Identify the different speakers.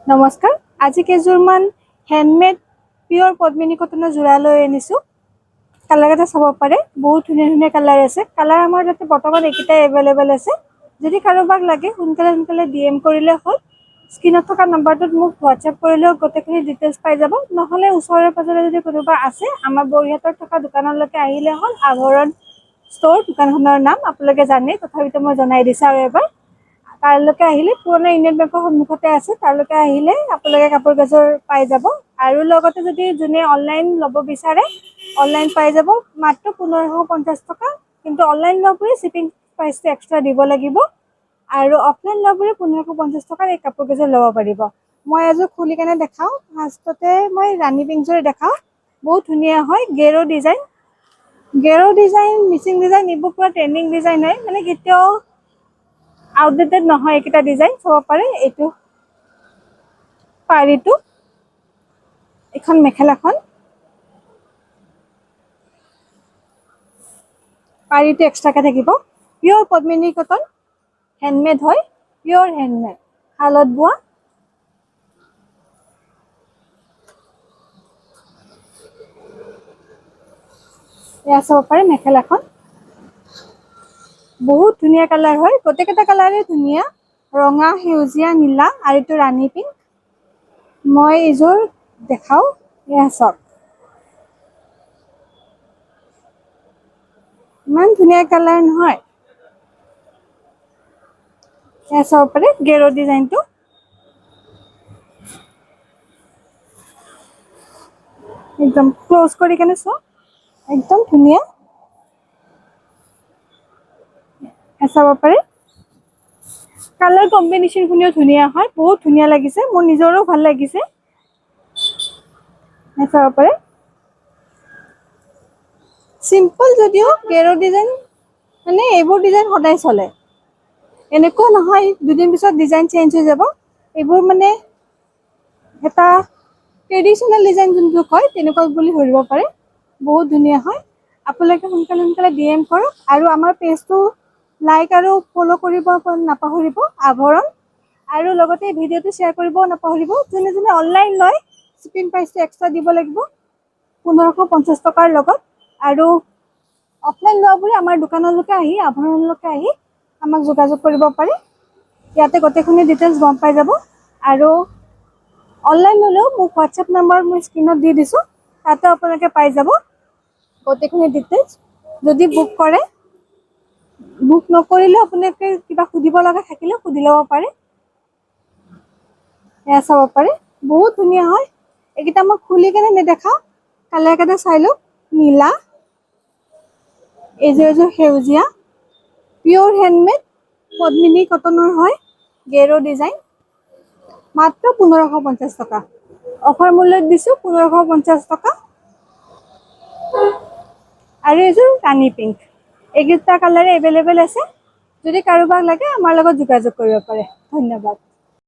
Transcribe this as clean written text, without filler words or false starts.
Speaker 1: নমস্কাৰ। আজি কেইযোৰমান হেণ্ডমেড পিয়ৰ পদ্মিনী কটনৰ যোৰা লৈ আনিছোঁ। কালাৰকেইটা চাব পাৰে, বহুত ধুনীয়া ধুনীয়া কালাৰ আছে। কালাৰ আমাৰ তাতে বৰ্তমান এইকেইটাই এভেইলেবল আছে। যদি কাৰোবাক লাগে সোনকালে DM কৰিলে হ'ল। স্ক্ৰীনত থকা নম্বৰটোত মোক হোৱাটছএপ কৰিলেও গোটেইখিনি ডিটেইলছ পাই যাব। নহ'লে ওচৰে পাজৰে যদি কোনোবা আছে, আমাৰ বৰহাটত থকা দোকানলৈকে আহিলে হ'ল। আভৰণ ষ্ট'ৰ দোকানখনৰ নাম আপোনালোকে জানে, তথাপিতো মই জনাই দিছোঁ আৰু এবাৰ। তালৈকে আহিলে পুৰণা ইউনিয়ন বেংকৰ সন্মুখতে আছে, তালৈকে আহিলে আপোনালোকে কাপোৰ কেইযোৰ পাই যাব। আৰু লগতে যদি যোনে অনলাইন ল'ব বিচাৰে, অনলাইন পাই যাব মাত্ৰ 1550 টকা। কিন্তু অনলাইন ল'বলৈ শ্বিপিং প্ৰাইচটো এক্সট্ৰা দিব লাগিব। আৰু অফলাইন ল'বলৈ 1550 টকাৰ এই কাপোৰ কেইযোৰ ল'ব পাৰিব। মই এযোৰ খুলি কেনে দেখাওঁ। ফাৰ্ষ্টতে মই ৰাণী পিংকযোৰ দেখাওঁ। বহুত ধুনীয়া হয়, গেৰো ডিজাইন, মিচিং ডিজাইন, এইবোৰ পুৰা ট্ৰেণ্ডিং ডিজাইন হয়। মানে কেতিয়াও আউটডেটেড নহয় এইকেইটা ডিজাইন। চাব পাৰে এইটো পাৰিটো, এইখন মেখেলাখন, পাৰিটো এক্সট্ৰাকে থাকিব। পিয়ৰ পদ্মিনী কটন, হেণ্ডমেড হয়, পিয়ৰ হেণ্ডমেড, শালত বোৱা। এয়া চাব পাৰে মেখেলাখন, বহুত ধুনীয়া কালাৰ হয়। গোটেইকেইটা কালাৰে ধুনীয়া, ৰঙা, সেউজীয়া, নীলা আৰু এইটো ৰাণী পিংক। মই এইযোৰ দেখাওঁ, এয়া চাওক, ইমান ধুনীয়া কালাৰ নহয়। এয়া চাব পাৰে গেৰো ডিজাইনটো, একদম ক্লজ কৰি কেনে চাওক, একদম ধুনীয়া। চাব পাৰে কালাৰ কম্বিনেশ্যনখিনিও ধুনীয়া হয়, বহুত ধুনীয়া লাগিছে, মোৰ নিজৰো ভাল লাগিছে। চাব পাৰে চিম্পল যদিও গেৰো ডিজাইন, মানে এইবোৰ ডিজাইন সদায় চলে। এনেকুৱা নহয় দুদিন পিছত ডিজাইন চেঞ্জ হৈ যাব। এইবোৰ মানে এটা ট্ৰেডিচনেল ডিজাইন যোনটো কয়, তেনেকুৱা বুলি ধৰিব পাৰে। বহুত ধুনীয়া হয়। আপোনালোকে সোনকালে DM কৰক আৰু আমাৰ পেজটো লাইক আৰু ফ'ল' কৰিব নাপাহৰিব, আভৰণ। আৰু লগতে ভিডিঅ'টো শ্বেয়াৰ কৰিবও নাপাহৰিব। যোনে যোনে অনলাইন লয়, শ্বিপিং প্ৰাইচটো এক্সট্ৰা দিব লাগিব 1550 টকাৰ লগত। আৰু অফলাইন লোৱাবোৰে আমাৰ দোকানলৈকে আহি, আভৰণলৈকে আহি আমাক যোগাযোগ কৰিব পাৰে। ইয়াতে গোটেইখিনি ডিটেইলছ গম পাই যাব। আৰু অনলাইন ল'লেও মোক হোৱাটছএপ নাম্বাৰ মই স্ক্ৰীণত দি দিছোঁ, তাতে আপোনালোকে পাই যাব গোটেইখিনি ডিটেইলছ। যদি বুক কৰে, বুক নকৰিলেও আপোনালোকে কিবা সুধিব লগা থাকিলেও সুধি ল'ব পাৰে। এয়া চাব পাৰে, বহুত ধুনীয়া হয়। এইকেইটা মই খুলি কেনে নেদেখাওঁ, কালাৰকেইটা চাই লওক। নীলা, এইযোৰ সেউজীয়া, পিয়ৰ হেণ্ডমেড পদ্মিনী কটনৰ হয়, গেৰো ডিজাইন। মাত্ৰ 1550 টকা। অফাৰ মূল্যত দিছোঁ 1550 টকা। আৰু এইযোৰ ৰাণী পিংক। এইকেইটা কালাৰে এভেইলেবল আছে। যদি কাৰোবাক লাগে আমাৰ লগত যোগাযোগ কৰিব পাৰে। ধন্যবাদ।